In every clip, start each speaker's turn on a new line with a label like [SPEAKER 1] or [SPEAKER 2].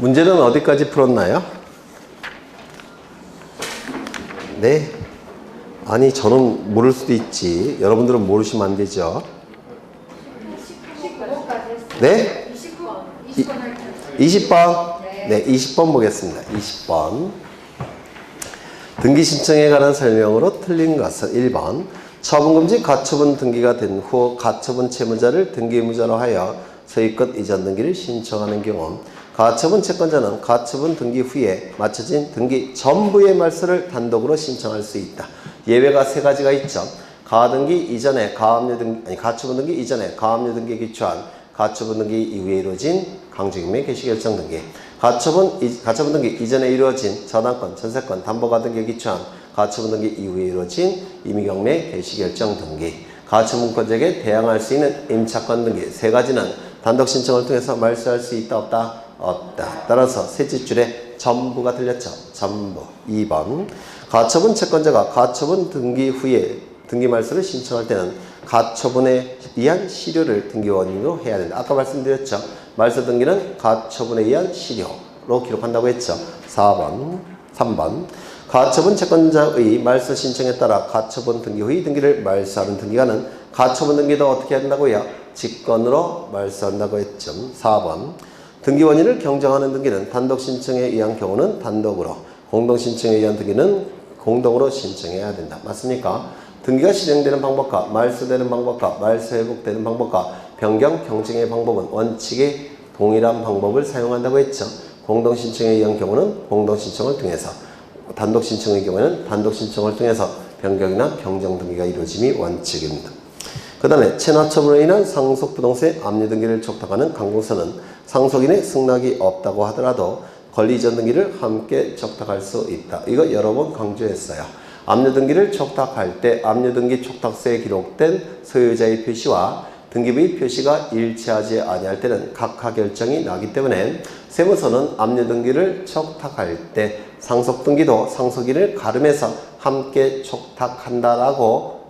[SPEAKER 1] 문제는 어디까지 풀었나요? 네? 아니, 저는 모를 수도 있지. 여러분들은 모르시면 안 되죠. 네? 20번. 네, 20번 보겠습니다. 20번. 등기 신청에 관한 설명으로 틀린 것은 1번. 처분금지 가처분 등기가 된 후 가처분 채무자를 등기의무자로 하여 소유권 이전 등기를 신청하는 경우 가처분 채권자는 가처분 등기 후에 마쳐진 등기 전부의 말소를 단독으로 신청할 수 있다. 예외가 세 가지가 있죠. 가등기 이전에 가처분 등기 이전에 가압류 등기에 기초한 가처분 등기 이후에 이루어진 강제경매 개시결정 등기, 가처분 등기 이전에 이루어진 저당권, 전세권, 담보가 등기에 기초한 가처분 등기 이후에 이루어진 임의경매 개시결정 등기, 가처분권자에게 대항할 수 있는 임차권 등기 세 가지는 단독 신청을 통해서 말소할 수 있다 없다? 없다. 따라서 셋째 줄에 전부가 들렸죠. 전부. 2번. 가처분 채권자가 가처분 등기 후에 등기 말소를 신청할 때는 가처분에 의한 시료를 등기 원인으로 해야 된다. 아까 말씀드렸죠. 말소 등기는 가처분에 의한 시료로 기록한다고 했죠. 3번. 가처분 채권자의 말소 신청에 따라 가처분 등기 후의 등기를 말소하는 등기관은 가처분 등기도 어떻게 한다고요? 직권으로 말소한다고 했죠. 4번. 등기 원인을 경정하는 등기는 단독 신청에 의한 경우는 단독으로, 공동 신청에 의한 등기는 공동으로 신청해야 된다. 맞습니까? 등기가 실행되는 방법과 말소되는 방법과 말소 회복되는 방법과 변경 경증의 방법은 원칙에 동일한 방법을 사용한다고 했죠. 공동 신청에 의한 경우는 공동 신청을 통해서, 단독 신청의 경우에는 단독 신청을 통해서 변경이나 경정 등기가 이루어짐이 원칙입니다. 그 다음에 체납 처분으로 인한 상속 부동산의 압류 등기를 촉탁하는 강공서는 상속인의 승낙이 없다고 하더라도 권리 이전 등기를 함께 촉탁할 수 있다. 이거 여러 번 강조했어요. 압류 등기를 촉탁할 때 압류 등기 촉탁서에 기록된 소유자의 표시와 등기부의 표시가 일치하지 아니할 때는 각하 결정이 나기 때문에 세무서는 압류 등기를 촉탁할 때 상속 등기도 상속인을 가름해서 함께 촉탁한다라고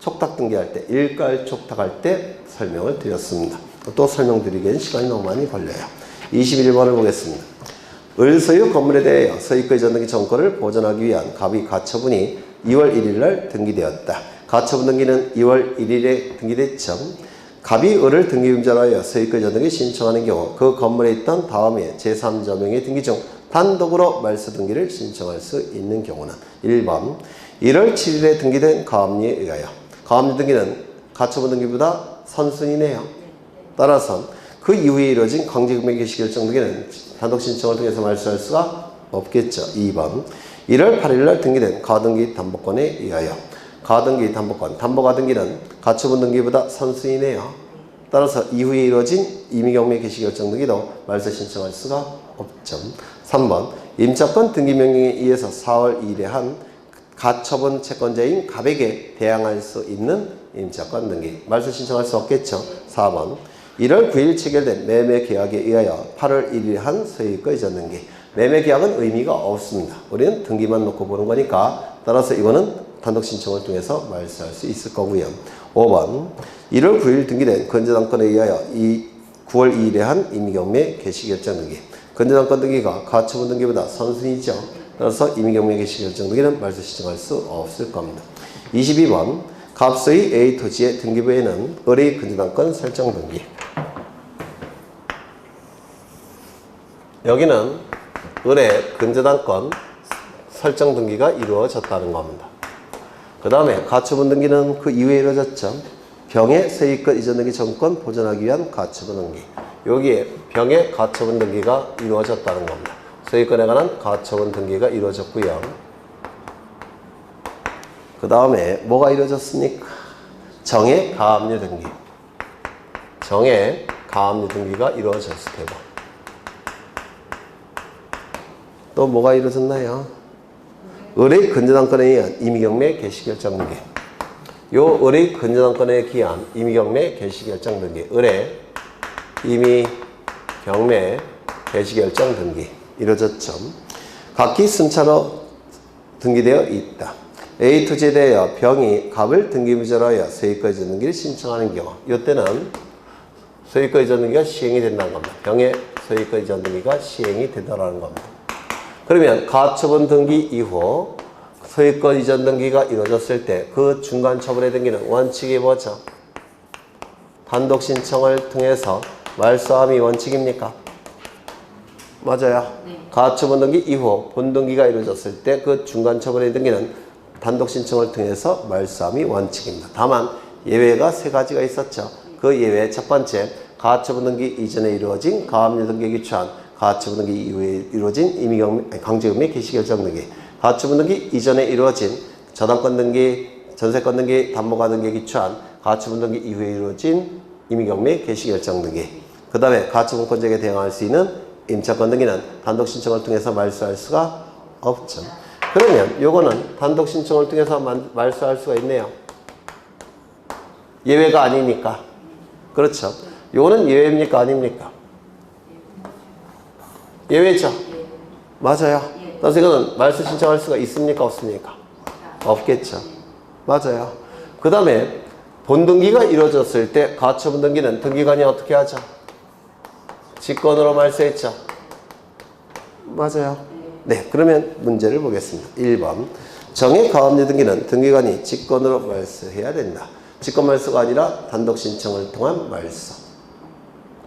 [SPEAKER 1] 촉탁 등기할 때, 일괄 촉탁할 때 설명을 드렸습니다. 또 설명드리기엔 시간이 너무 많이 걸려요. 21번을 보겠습니다. 을소유 건물에 대하여 소유권 이전 등기 정권을 보존하기 위한 갑의 가처분이 2월 1일 날 등기되었다. 가처분 등기는 2월 1일에 등기됐죠. 갑이 을을 등기임자로 하여 소유권 이전 등기 신청하는 경우 그 건물에 있던 다음에 제3자 명의 등기 중 단독으로 말소 등기를 신청할 수 있는 경우는 1번 1월 7일에 등기된 가압류에 의하여, 가압류 등기는 가처분 등기보다 선순위네요. 따라서 그 이후에 이루어진 강제금액 개시결정 등기는 단독 신청을 통해서 말소할 수가 없겠죠. 2번 1월 8일 날 등기된 가등기 담보권에 의하여, 가등기 담보권, 담보가등기는 가처분 등기보다 선순위네요. 따라서 이후에 이루어진 임의경매 개시결정 등기도 말소 신청할 수가 없죠. 3번 임차권 등기 명령에 의해서 4월 2일에 한 가처분 채권자인 갑에게 대항할 수 있는 임차권 등기, 말소 신청할 수 없겠죠. 4번 1월 9일 체결된 매매계약에 의하여 8월 1일에 한 소유권 이전 등기, 매매계약은 의미가 없습니다. 우리는 등기만 놓고 보는 거니까 따라서 이거는 단독 신청을 통해서 말소할 수 있을 거고요. 5번 1월 9일 등기된 건재당권에 의하여 9월 2일에 한 임의경매 개시결정 등기, 건재당권 등기가 가처분 등기보다 선순위죠. 따라서 임의경매 개시결정 등기는 말소 신청할 수 없을 겁니다. 22번 갑소의 A 토지의 등기부에는 을의 건재당권 설정 등기, 여기는 을의 건재당권 설정 등기가 이루어졌다는 겁니다. 그 다음에 가처분 등기는 그 이후에 이루어졌죠. 병의 소유권 이전 등기 정권 보존하기 위한 가처분 등기, 여기에 병의 가처분 등기가 이루어졌다는 겁니다. 소유권에 관한 가처분 등기가 이루어졌고요. 그 다음에 뭐가 이루어졌습니까? 정의 가압류 등기, 정의 가압류 등기가 이루어졌을 테고, 또 뭐가 이루어졌나요? 을의 건재당권에 의한 임의경매 개시결정 등기, 요 을의 건재당권에 기한 임의경매 개시결정 등기, 을의 임의경매 개시결정 등기 이루어졌죠. 각기 순차로 등기되어 있다. A 토지에 대하여 병이 갑을 등기부자로 하여 소유권 이전 등기를 신청하는 경우, 이때는 소유권 이전 등기가 시행이 된다는 겁니다. 병의 소유권 이전 등기가 시행이 되더라는 겁니다. 그러면 가처분 등기 이후 소유권 이전 등기가 이루어졌을 때 그 중간 처분의 등기는 원칙이 뭐죠? 단독 신청을 통해서 말소함이 원칙입니까? 맞아요. 가처분 등기 이후 본등기가 이루어졌을 때 그 중간 처분의 등기는 단독 신청을 통해서 말소함이 원칙입니다. 다만 예외가 세 가지가 있었죠. 그 예외 첫 번째, 가처분 등기 이전에 이루어진 가압류 등기에 기초한 가처분 등기 이후에 이루어진 강제금리 개시결정 등기, 가처분 등기 이전에 이루어진 저당권 등기, 전세권 등기, 담보가 등기에 기초한 가처분 등기 이후에 이루어진 임의경매 개시결정 등기, 그 다음에 가처분권자에게 대항할 수 있는 임차권 등기는 단독 신청을 통해서 말소할 수가 없죠. 그러면 요거는 단독 신청을 통해서 말소할 수가 있네요. 예외가 아니니까. 그렇죠. 요거는 예외입니까? 아닙니까? 예외죠. 맞아요. 따라서 이거는 말소 신청할 수가 있습니까? 없습니까? 없겠죠. 맞아요. 그 다음에 본등기가 이루어졌을 때 가처분 등기는 등기관이 어떻게 하죠? 직권으로 말소했죠. 맞아요. 네, 그러면 문제를 보겠습니다. 1번. 정액 가압류 등기는 등기관이 직권으로 말소해야 된다. 직권 말소가 아니라 단독 신청을 통한 말소.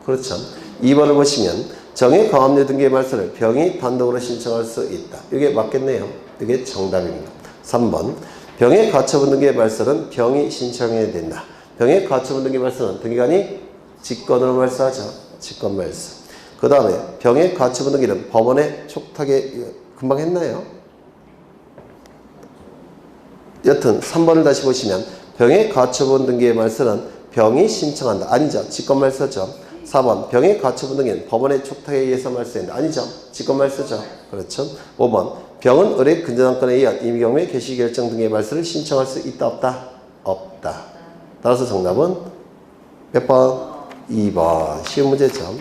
[SPEAKER 1] 그렇죠. 2번을 보시면 정액 가압류 등기의 말소를 병이 단독으로 신청할 수 있다. 이게 맞겠네요. 이게 정답입니다. 3번. 병의 가처분 등기의 말소는 병이 신청해야 된다. 병의 가처분 등기 말소는 등기관이 직권으로 말소하죠. 직권 말소. 그 다음에 병의 가처분 등기는 법원의 촉탁에 금방 했나요? 여튼 3번을 다시 보시면 병의 가처분 등기의 말소는 병이 신청한다. 아니죠. 직권 말소죠. 4번 병의 가처분 등기는 법원의 촉탁에 의해서 말소한다. 아니죠. 직권 말소죠. 그렇죠. 5번 병은 의뢰 근저당권에 의한 임의경매 개시결정 등의 말소를 신청할 수 있다. 없다? 없다. 따라서 정답은 몇 번? 2번. 쉬운 문제죠.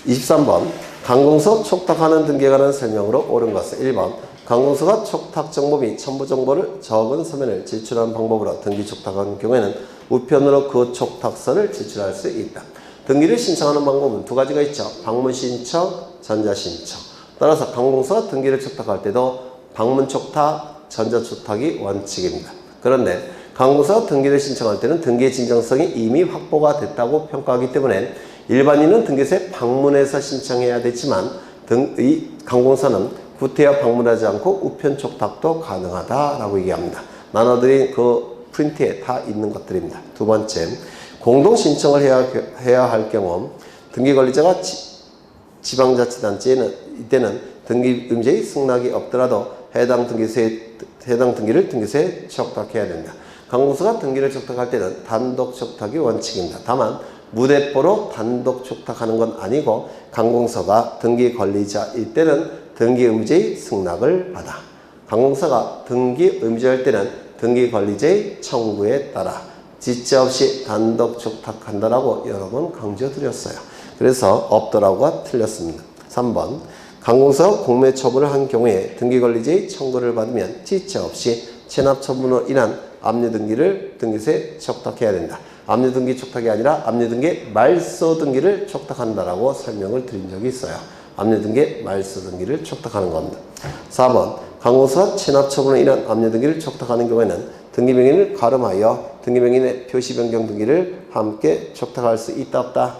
[SPEAKER 1] 23번 강공서 촉탁하는 등기에 관한 설명으로 옳은 것은 1번 강공서가 촉탁 정보 및 첨부 정보를 적은 서면을 제출하는 방법으로 등기 촉탁하는 경우에는 우편으로 그 촉탁서를 제출할 수 있다. 등기를 신청하는 방법은 두 가지가 있죠. 방문 신청, 전자 신청. 따라서 강공서가 등기를 촉탁할 때도 방문 촉탁, 전자 촉탁이 원칙입니다. 그런데 강공서가 등기를 신청할 때는 등기의 진정성이 이미 확보가 됐다고 평가하기 때문에 일반인은 등기소에 방문해서 신청해야 되지만 이 강공서는 구태여 방문하지 않고 우편 촉탁도 가능하다라고 얘기합니다. 나눠드린 그 프린트에 다 있는 것들입니다. 두 번째, 공동 신청을 해야 할 경우 등기 관리자가 지방자치단체에는 이때는 등기 의무자의 승낙이 없더라도 해당 등기를 등기소에 촉탁해야 된다. 강공서가 등기를 촉탁할 때는 단독 촉탁이 원칙입니다. 다만 무대뽀로 단독 촉탁하는 건 아니고 강공서가 등기 관리자일 때는 등기 의무자의 승낙을 받아. 강공서가 등기 의무자일 때는 등기 관리자의 청구에 따라 지체 없이 단독 촉탁한다라고 여러 번 강조드렸어요. 그래서 없더라고가 틀렸습니다. 3번 강공서가 공매 처분을 한 경우에 등기 관리자의 청구를 받으면 지체 없이 체납 처분으로 인한 압류 등기를 등기소에 촉탁해야 된다. 압류 등기 촉탁이 아니라 압류 등기 말소 등기를 촉탁한다라고 설명을 드린 적이 있어요. 압류 등기 말소 등기를 촉탁하는 겁니다. 4번 강공서가 체납 처분으로 인한 압류 등기를 촉탁하는 경우에는 등기명인을 가름하여 등기명인의 표시 변경 등기를 함께 촉탁할 수 있다. 없다?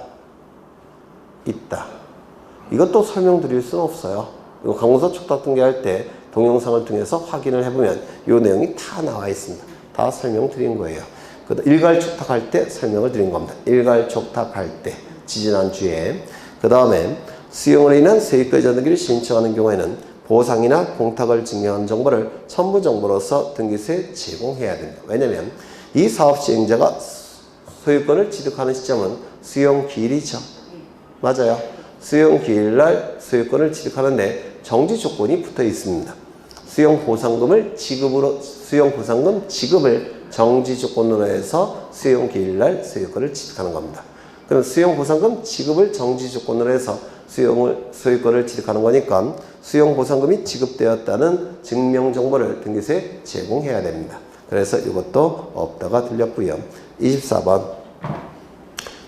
[SPEAKER 1] 있다. 이것도 설명드릴 수는 없어요. 이거 강공서 촉탁 등기할 때 동영상을 통해서 확인을 해보면 이 내용이 다 나와 있습니다. 다 설명드린 거예요. 일괄 촉탁할 때 설명을 드린 겁니다. 일괄 촉탁할 때 지지난주에. 그 다음에 수용으로 인한 세입과 이전 등기를 신청하는 경우에는 보상이나 공탁을 증명하는 정보를 첨부 정보로서 등기소에 제공해야 된다. 왜냐하면 이 사업 시행자가 소유권을 취득하는 시점은 수용 기일이죠. 맞아요. 수용 기일날 소유권을 취득하는데 정지 조건이 붙어 있습니다. 수용 보상금 지급을 정지 조건으로 해서 수용 기일날 소유권을 취득하는 겁니다. 그럼 수용 보상금 지급을 정지 조건으로 해서 소유권을 취득하는 거니까 수용 보상금이 지급되었다는 증명 정보를 등기소에 제공해야 됩니다. 그래서 이것도 없다가 들렸고요. 24번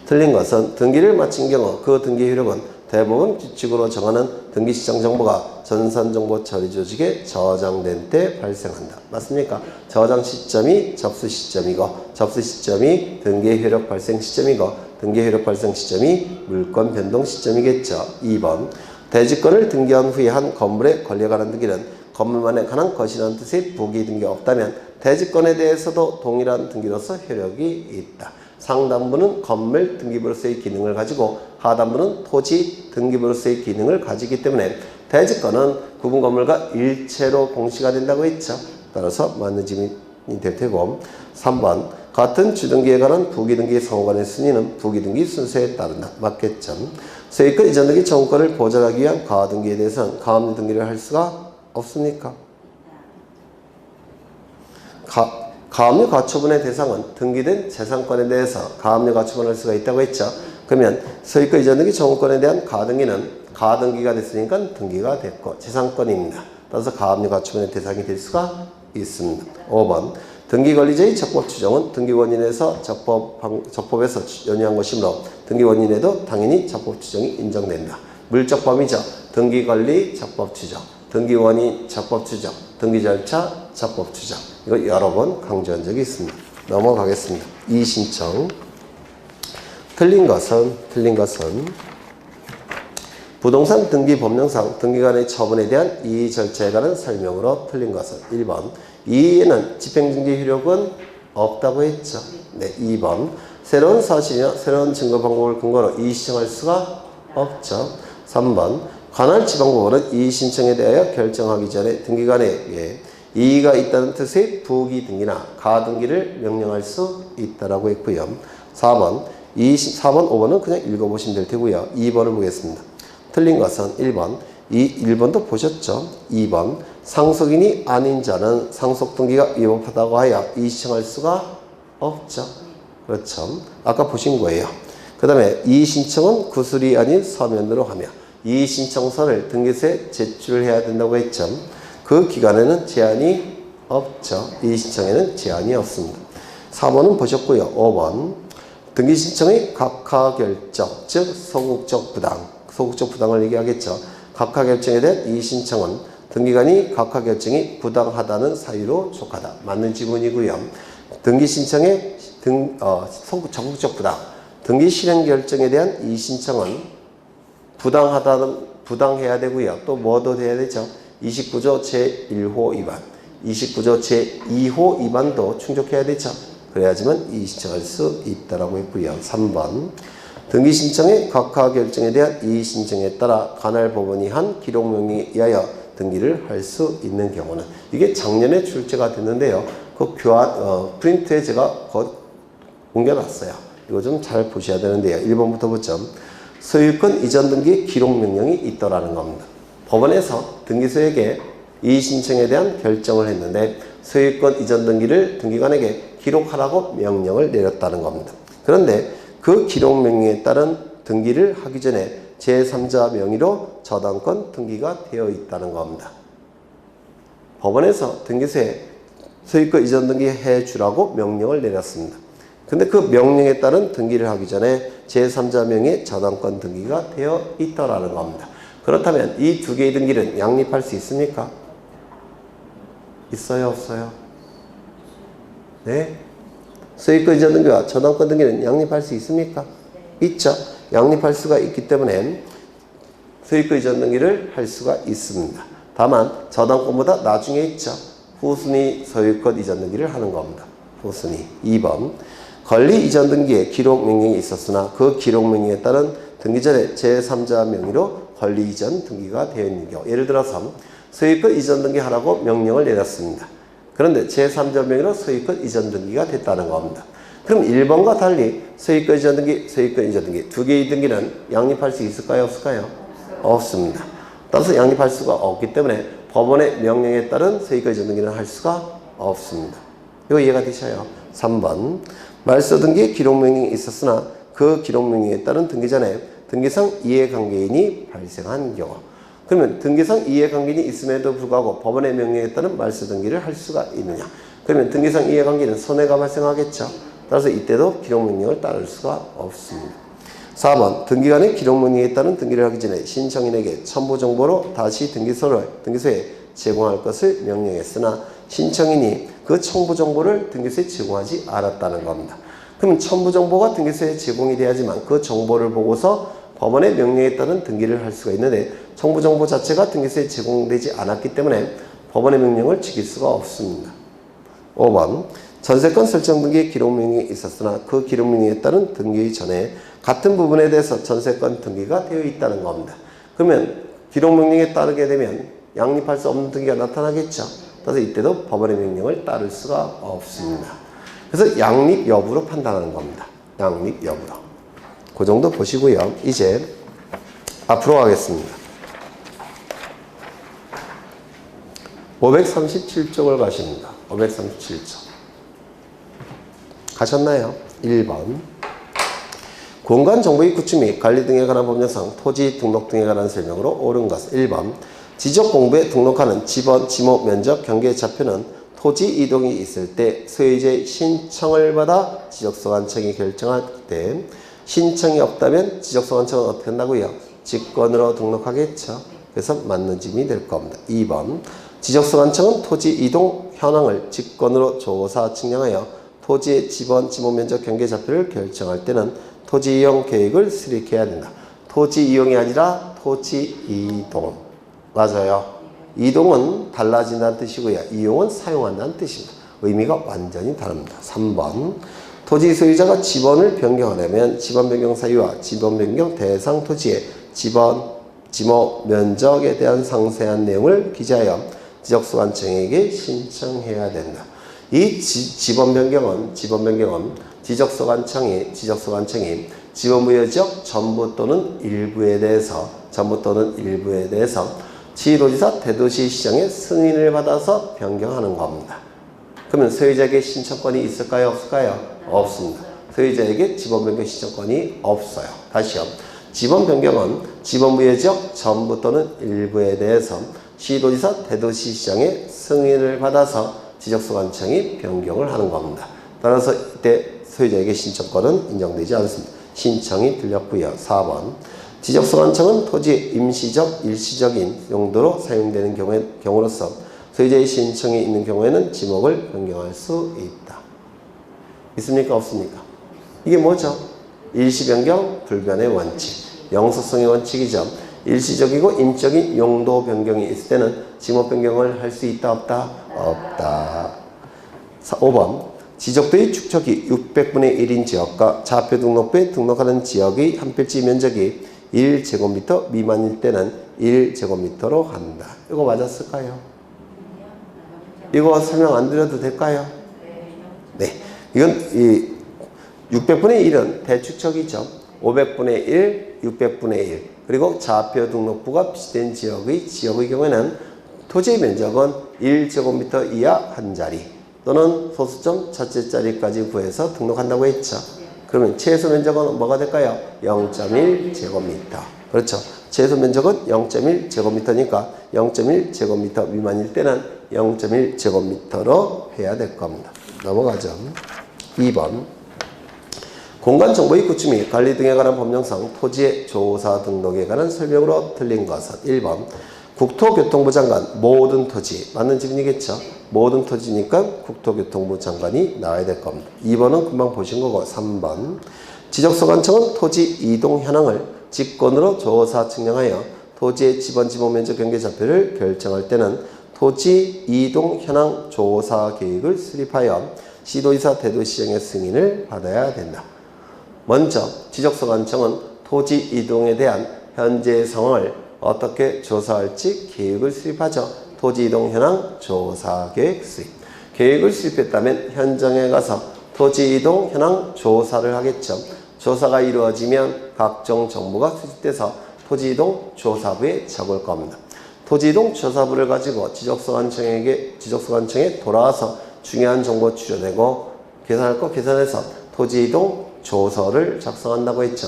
[SPEAKER 1] 틀린 것은 등기를 마친 경우 그 등기 효력은 대부분 규칙으로 정하는 등기 시장 정보가 전산정보 처리 조직에 저장된 때 발생한다. 맞습니까? 저장 시점이 접수 시점이고 접수 시점이 등기 효력 발생 시점이고 등기 효력 발생 시점이 물권 변동 시점이겠죠. 2번 대지권을 등기한 후에 한 건물에 권리에 관한 등기는 건물만에 관한 것이라는 뜻의 부기 등기가 없다면 대지권에 대해서도 동일한 등기로서 효력이 있다. 상단부는 건물 등기부로서의 기능을 가지고 하단부는 토지 등기부로서의 기능을 가지기 때문에 대지권은 구분 건물과 일체로 공시가 된다고 했죠. 따라서 맞는 질문이 될 테고 3번 같은 주등기에 관한 부기등기 상호간의 순위는 부기등기 순서에 따른다. 맞겠죠. 소유권 이전 등기 청구권을 보장하기 위한 가등기에 대해서는 가압류 등기를 할 수가 없습니까? 가압류 가처분의 대상은 등기된 재산권에 대해서 가압류 가처분을 할 수가 있다고 했죠. 그러면 소유권 이전 등기 청구권에 대한 가등기는 가등기가 됐으니까 등기가 됐고 재산권입니다. 따라서 가압류 가처분의 대상이 될 수가 있습니다. 5번 등기권리자의 적법 추정은 등기원인에서 적법에서 연유한 것이므로 등기원인에도 당연히 적법 추정이 인정된다. 물적 범위죠. 등기권리 적법 추정, 등기원인 적법 추정, 등기절차 적법 추정. 이거 여러 번 강조한 적이 있습니다. 넘어가겠습니다. 이의신청. 틀린 것은 부동산 등기 법령상 등기관의 처분에 대한 이의 절차에 관한 설명으로 틀린 것은 1번 이의에는 집행등기 효력은 없다고 했죠. 네, 2번 새로운 사실이나 새로운 증거 방법을 근거로 이의 신청할 수가 없죠. 3번 관할 지방법원은 이의 신청에 대하여 결정하기 전에 등기관에게 이의가 있다는 뜻의 부기 등기나 가등기를 명령할 수 있다라고 했고요. 4번 5번은 그냥 읽어보시면 될 테고요. 2번을 보겠습니다. 틀린 것은 1번. 1번도 보셨죠? 2번. 상속인이 아닌 자는 상속등기가 위법하다고 하여 이의 신청할 수가 없죠. 그렇죠. 아까 보신 거예요. 그 다음에 이의 신청은 구술이 아닌 서면으로 하며 이의 신청서를 등기소에 제출해야 된다고 했죠. 그 기간에는 제한이 없죠. 이의 신청에는 제한이 없습니다. 4번은 보셨고요. 5번. 등기 신청의 각하 결정, 즉 소극적 부당을 얘기하겠죠. 각하 결정에 대한 이의 신청은 등기관이 각하 결정이 부당하다는 사유로 촉하다. 맞는 지문이고요. 등기 신청의 적극적 부당, 등기 실행 결정에 대한 이의 신청은 부당해야 되고요. 또 뭐도 돼야 되죠. 29조 제1호 위반, 29조 제2호 위반도 충족해야 되죠. 그래야지만 이의 신청할 수 있다라고 했고요. 3번 등기 신청의 각하 결정에 대한 이의 신청에 따라 관할 법원이 한 기록 명령에 의하여 등기를 할 수 있는 경우는 이게 작년에 출제가 됐는데요. 그 프린트에 제가 옮겨놨어요. 이거 좀 잘 보셔야 되는데요. 1번부터 보죠. 소유권 이전 등기 기록 명령이 있더라는 겁니다. 법원에서 등기소에게 이의 신청에 대한 결정을 했는데 소유권 이전 등기를 등기관에게 기록하라고 명령을 내렸다는 겁니다. 그런데 그 기록 명령에 따른 등기를 하기 전에 제3자 명의로 저당권 등기가 되어 있다는 겁니다. 법원에서 등기소에 소유권 이전 등기 해주라고 명령을 내렸습니다. 근데 그 명령에 따른 등기를 하기 전에 제3자 명의 저당권 등기가 되어 있더라는 겁니다. 그렇다면 이 두 개의 등기를 양립할 수 있습니까? 있어요, 없어요? 네? 소유권 이전 등기와 저당권 등기는 양립할 수 있습니까? 있죠. 양립할 수가 있기 때문에 소유권 이전 등기를 할 수가 있습니다. 다만 저당권보다 나중에 있죠. 후순위 소유권 이전 등기를 하는 겁니다. 후순위. 2번 권리 이전 등기에 기록 명령이 있었으나 그 기록 명령에 따른 등기 전에 제3자 명의로 권리 이전 등기가 되어 있는 경우, 예를 들어서 소유권 이전 등기 하라고 명령을 내렸습니다. 그런데 제3자 명의로 소유권 이전 등기가 됐다는 겁니다. 그럼 1번과 달리 소유권 이전 등기, 소유권 이전 등기 두 개의 등기는 양립할 수 있을까요? 없을까요? 없습니다. 따라서 양립할 수가 없기 때문에 법원의 명령에 따른 소유권 이전 등기는 할 수가 없습니다. 이거 이해가 되셔요? 3번 말소 등기 기록 명령이 있었으나 그 기록 명령에 따른 등기 전에 등기상 이해관계인이 발생한 경우, 그러면 등기상 이해관계인이 있음에도 불구하고 법원의 명령에 따른 말소 등기를 할 수가 있느냐? 그러면 등기상 이해관계인은 손해가 발생하겠죠. 따라서 이때도 기록명령을 따를 수가 없습니다. 4번 등기관의 기록명령에 따른 등기를 하기 전에 신청인에게 첨부 정보로 다시 등기소에 제공할 것을 명령했으나 신청인이 그 첨부 정보를 등기소에 제공하지 않았다는 겁니다. 그러면 첨부 정보가 등기소에 제공이 돼야지만 그 정보를 보고서 법원의 명령에 따른 등기를 할 수가 있는데 첨부 정보 자체가 등기소에 제공되지 않았기 때문에 법원의 명령을 지킬 수가 없습니다. 5번 전세권 설정 등기의 기록명령이 있었으나 그 기록명령에 따른 등기 전에 같은 부분에 대해서 전세권 등기가 되어 있다는 겁니다. 그러면 기록명령에 따르게 되면 양립할 수 없는 등기가 나타나겠죠. 그래서 이때도 법원의 명령을 따를 수가 없습니다. 그래서 양립 여부로 판단하는 겁니다. 양립 여부로. 그 정도 보시고요. 이제 앞으로 가겠습니다. 537쪽을 가십니다. 537쪽. 가셨나요? 1번. 공간정보의 구축 및 관리 등에 관한 법령상 토지 등록 등에 관한 설명으로 옳은 것은 1번. 지적공부에 등록하는 지번, 지목, 면적, 경계 좌표는 토지 이동이 있을 때 소유자의 신청을 받아 지적소관청이 결정할 때 신청이 없다면 지적소관청은 어떻게 한다고요? 직권으로 등록하겠죠. 그래서 맞는 짐이 될 겁니다. 2번. 지적소관청은 토지 이동 현황을 직권으로 조사 측량하여 토지의 지번, 지목 면적, 경계 좌표를 결정할 때는 토지 이용 계획을 수립해야 된다. 토지 이용이 아니라 토지 이동. 맞아요. 이동은 달라진다는 뜻이고요. 이용은 사용한다는 뜻입니다. 의미가 완전히 다릅니다. 3번. 토지 소유자가 지번을 변경하려면 지번 변경 사유와 지번 변경 대상 토지의 지번, 지목, 면적에 대한 상세한 내용을 기재하여 지적소관청에게 신청해야 된다. 이 지번 변경은 지적소관청이 지번부여 지역 전부 또는 일부에 대해서 시도지사 대도시시장의 승인을 받아서 변경하는 겁니다. 그러면 소유자에게 신청권이 있을까요? 없을까요? 없습니다. 소유자에게 지번 변경 신청권이 없어요. 다시요. 지번 변경은 지번부여 지역 전부 또는 일부에 대해서 시도지사 대도시시장의 승인을 받아서 지적소관청이 변경을 하는 겁니다. 따라서 이때 소유자에게 신청권은 인정되지 않습니다. 신청이 틀렸고요. 4번. 지적소관청은 토지의 임시적, 일시적인 용도로 사용되는 경우로서 소유자의 신청이 있는 경우에는 지목을 변경할 수 있다. 있습니까? 없습니까? 이게 뭐죠? 일시변경, 불변의 원칙. 영속성의 원칙이죠. 일시적이고 임적인 용도 변경이 있을 때는 지목 변경을 할 수 있다, 없다? 없다. 5번. 지적도의 축척이 600분의 1인 지역과 좌표 등록부에 등록하는 지역의 한 필지 면적이 1제곱미터 미만일 때는 1제곱미터로 한다. 이거 맞았을까요? 이거 설명 안 드려도 될까요? 네. 이건 600분의 1은 대축척이죠. 500분의 1, 600분의 1. 그리고 좌표 등록부가 비슷한 지역의 경우에는 토지의 면적은 1제곱미터 이하 한 자리 또는 소수점 첫째 자리까지 구해서 등록한다고 했죠. 그러면 최소 면적은 뭐가 될까요? 0.1제곱미터. 그렇죠. 최소 면적은 0.1제곱미터니까 0.1제곱미터 미만일 때는 0.1제곱미터로 해야 될 겁니다. 넘어가죠. 2번. 공간정보의 구축 및 관리 등에 관한 법령상 토지의 조사 등록에 관한 설명으로 틀린 것은 1번. 국토교통부 장관 모든 토지. 맞는 질문이겠죠. 모든 토지니까 국토교통부 장관이 나와야 될 겁니다. 2번은 금방 보신 거고 3번. 지적소관청은 토지 이동 현황을 직권으로 조사 측량하여 토지의 지번, 지목, 면적, 경계 좌표를 결정할 때는 토지 이동 현황 조사 계획을 수립하여 시도지사 대도시장의 승인을 받아야 된다. 먼저 지적소관청은 토지 이동에 대한 현재 상황을 어떻게 조사할지 계획을 수립하죠. 토지 이동 현황 조사 계획 수립. 계획을 수립했다면 현장에 가서 토지 이동 현황 조사를 하겠죠. 조사가 이루어지면 각종 정보가 수집돼서 토지 이동 조사부에 적을 겁니다. 토지 이동 조사부를 가지고 지적소관청에 돌아와서 중요한 정보 추려내고 계산할 거 계산해서 토지 이동 조서를 작성한다고 했죠.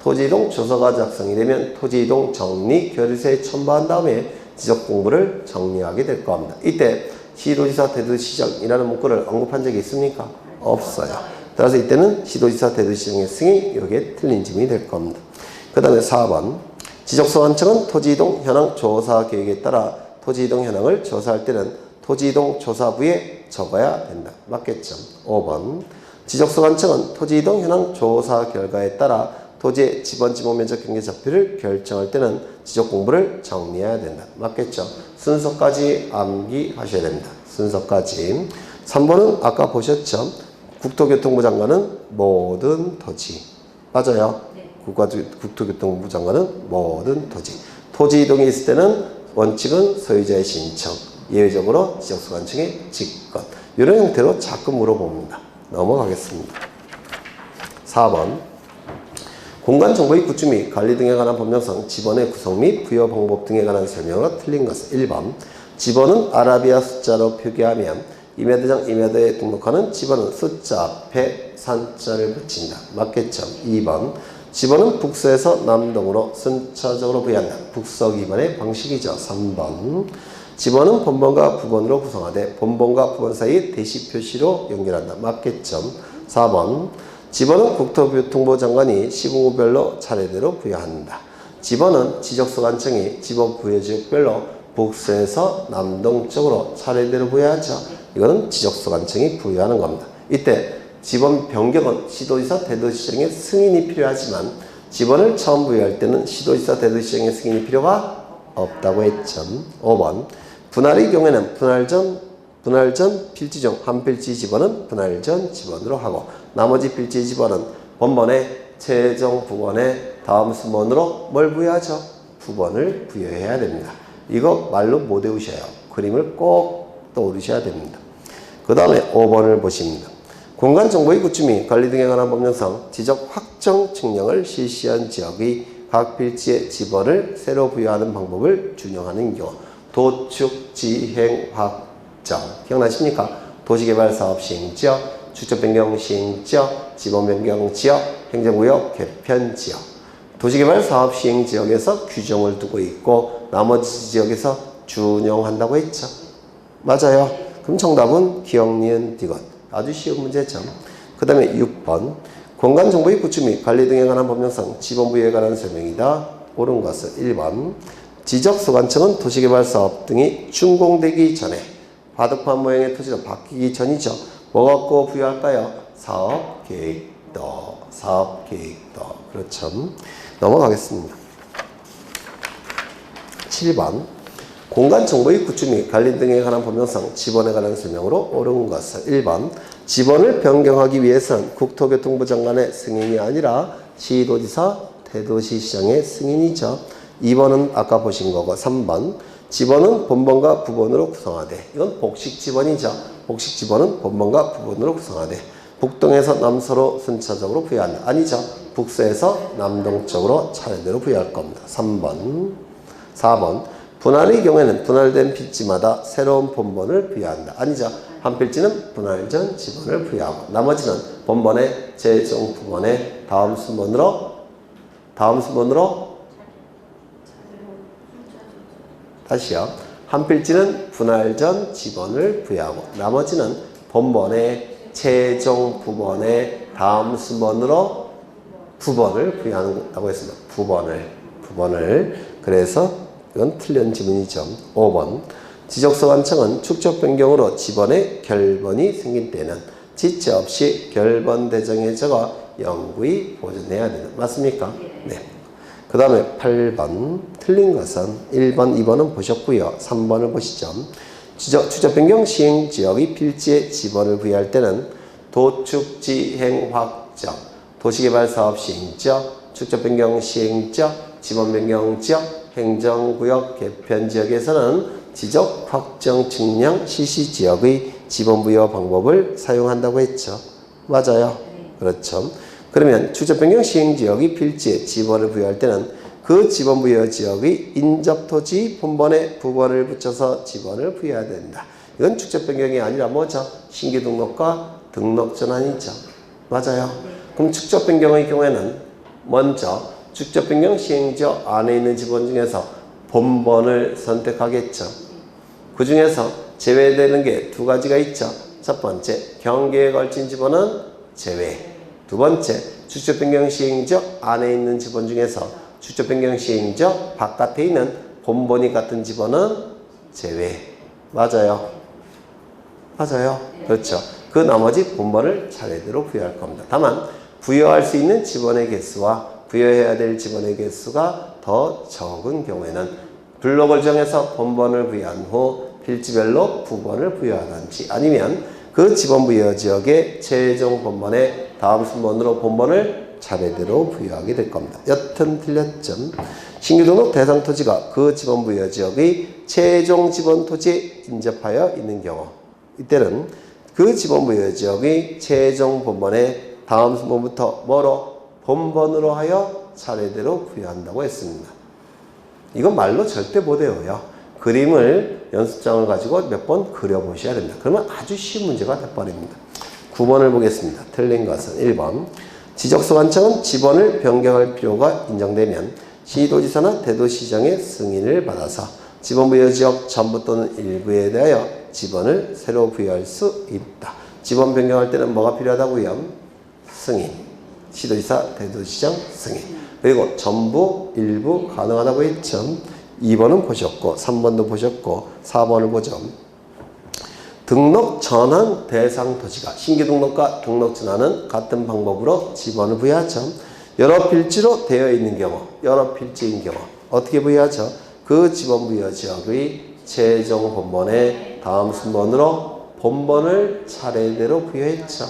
[SPEAKER 1] 토지 이동 조서가 작성이 되면 토지 이동 정리 결의서에 첨부한 다음에 지적 공부를 정리하게 될 겁니다. 이때 시도지사 대도시장이라는 문구를 언급한 적이 있습니까? 없어요. 따라서 이때는 시도지사 대도시장의 승인이 여기에 틀린 지문이 될 겁니다. 그 다음에 4번 지적소관청은 토지이동 현황 조사 계획에 따라 토지이동 현황을 조사할 때는 토지이동 조사부에 적어야 된다. 맞겠죠? 5번 지적소관청은 토지이동 현황 조사 결과에 따라 토지의 지번 지목 면적 경계 좌표를 결정할 때는 지적 공부를 정리해야 된다. 맞겠죠? 순서까지 암기하셔야 됩니다. 순서까지. 3번은 아까 보셨죠? 국토교통부 장관은 모든 토지. 맞아요? 네. 국토교통부 장관은 모든 토지. 토지 이동이 있을 때는 원칙은 소유자의 신청, 예외적으로 지적소관청의 직권. 이런 형태로 자꾸 물어봅니다. 넘어가겠습니다. 4번 공간정보의 구축 및 관리 등에 관한 법령상 지번의 구성 및 부여 방법 등에 관한 설명으로 틀린 것은 1번 지번은 아라비아 숫자로 표기하면 임야대장 임야대에 등록하는 지번은 숫자 앞에 산자를 붙인다. 맞겠죠? 2번 지번은 북서에서 남동으로 순차적으로 부여한다. 북서 기반의 방식이죠. 3번 지번은 본번과 부번으로 구성하되 본번과 부번 사이 대시 표시로 연결한다. 맞겠죠? 4번 지번은 국토교통부 장관이 시군구별로 차례대로 부여한다. 지번은 지적소관청이 지번 부여지역별로 북서에서 남동쪽으로 차례대로 부여하죠. 이거는 지적소관청이 부여하는 겁니다. 이때 지번 변경은 시도지사 대도시장의 승인이 필요하지만 지번을 처음 부여할 때는 시도지사 대도시장의 승인이 필요가 없다고 했죠. 5번 분할의 경우에는 분할 전 필지 중 한 필지 지번은 분할 전 지번으로 하고 나머지 필지 지번은 본번에 최종 부번에 다음 순번으로 뭘 부여하죠? 부번을 부여해야 됩니다. 이거 말로 못 외우셔요. 그림을 꼭 떠오르셔야 됩니다. 그 다음에 5번을 보십니다. 공간정보의 구축 및 관리 등에 관한 법령상 지적 확정 측량을 실시한 지역의 각 필지의 지번을 새로 부여하는 방법을 준용하는 경우 도축, 지행, 확정 기억나십니까? 도시개발사업 시행지역, 축적변경 시행지역, 지번변경 지역, 행정구역 개편 지역 도시개발사업 시행지역에서 규정을 두고 있고 나머지 지역에서 준용한다고 했죠. 맞아요. 그럼 정답은 기억, 니은, 디귿 아주 쉬운 문제죠. 그 다음에 6번 공간정보의 구축 및 관리 등에 관한 법령상 지번부여에 관한 설명이다. 옳은 것은 1번 지적소관청은 도시개발사업 등이 준공되기 전에 바둑판 모양의 토지로 바뀌기 전이죠. 뭐 갖고 부여할까요? 사업계획도. 그렇죠. 넘어가겠습니다. 7번 공간정보의 구축 및 관리 등에 관한 법령상 지번에 관한 설명으로 옳은 것은 1번 지번을 변경하기 위해서는 국토교통부 장관의 승인이 아니라 시도지사 대도시시장의 승인이죠. 2번은 아까 보신 거고 3번 지번은 본번과 부번으로 구성하되 이건 복식지번이죠. 복식지번은 본번과 부번으로 구성하되 북동에서 남서로 순차적으로 부여한다. 아니죠. 북서에서 남동쪽으로 차례대로 부여할 겁니다. 3번 4번 분할의 경우에는 분할된 필지마다 새로운 본번을 부여한다. 아니죠. 한 필지는 분할 전 지번을 부여하고 나머지는 본번의 최종 부번의 다음 순번으로 다시요. 한 필지는 분할 전 지번을 부여하고 나머지는 본번의 최종 부번의 다음 순번으로 부번을 부여한다고 했습니다. 부번을. 그래서 이건 틀린 지문이죠. 5번 지적소관청은 축적 변경으로 지번에 결번이 생길 때는 지체 없이 결번 대정에 적어 영구히 보존해야 된다. 맞습니까? 네. 그 다음에 8번 틀린 것은 1번, 2번은 보셨고요. 3번을 보시죠. 추적 변경 시행 지역의 필지에 지번을 부여할 때는 도축, 지행, 확정, 도시개발사업 시행지역, 축적 변경 시행지역, 지번 변경 지역, 행정구역 개편 지역에서는 지적 확정 측량 실시 지역의 지번 부여 방법을 사용한다고 했죠. 맞아요. 그렇죠. 그러면 축적 변경 시행 지역의 필지에 지번을 부여할 때는 그 지번 부여 지역의 인접토지 본번에 부번을 붙여서 지번을 부여해야 된다. 이건 축적 변경이 아니라 뭐죠? 신규 등록과 등록 전환이죠. 맞아요. 그럼 축적 변경의 경우에는 먼저 축적 변경 시행 지역 안에 있는 지번 중에서 본번을 선택하겠죠. 그 중에서 제외되는 게 두 가지가 있죠. 첫 번째, 경계에 걸친 지번은 제외. 두 번째, 축적 변경 시행지역 안에 있는 집원 중에서 축적 변경 시행지역 바깥에 있는 본번이 같은 집원은 제외. 맞아요. 맞아요. 그렇죠. 그 나머지 본번을 차례대로 부여할 겁니다. 다만 부여할 수 있는 집원의 개수와 부여해야 될 집원의 개수가 더 적은 경우에는 블록을 정해서 본번을 부여한 후 필지별로 부번을 부여하든지 아니면 그 지번 부여 지역의 최종 본번의 다음 순번으로 본번을 차례대로 부여하게 될 겁니다. 여튼 틀렸죠. 신규 등록 대상 토지가 그 지번 부여 지역의 최종 지번 토지에 인접하여 있는 경우, 이때는 그 지번 부여 지역의 최종 본번의 다음 순번부터 뭐로? 본번으로 하여 차례대로 부여한다고 했습니다. 이건 말로 절대 못 외워요. 그림을 연습장을 가지고 몇 번 그려보셔야 됩니다. 그러면 아주 쉬운 문제가 돼버립니다. 9번을 보겠습니다. 틀린 것은 1번. 지적소관청은 지번을 변경할 필요가 인정되면 시도지사나 대도시장의 승인을 받아서 지번 부여 지역 전부 또는 일부에 대하여 지번을 새로 부여할 수 있다. 지번 변경할 때는 뭐가 필요하다고요? 승인. 시도지사, 대도시장 승인. 그리고 전부, 일부 가능하다고 했죠. 2번은 보셨고 3번도 보셨고 4번을 보죠. 등록 전환 대상 토지가 신규 등록과 등록 전환은 같은 방법으로 지번을 부여하죠. 여러 필지로 되어 있는 경우, 여러 필지인 경우 어떻게 부여하죠? 그 지번 부여 지역의 최종 본번의 다음 순번으로 본번을 차례대로 부여했죠.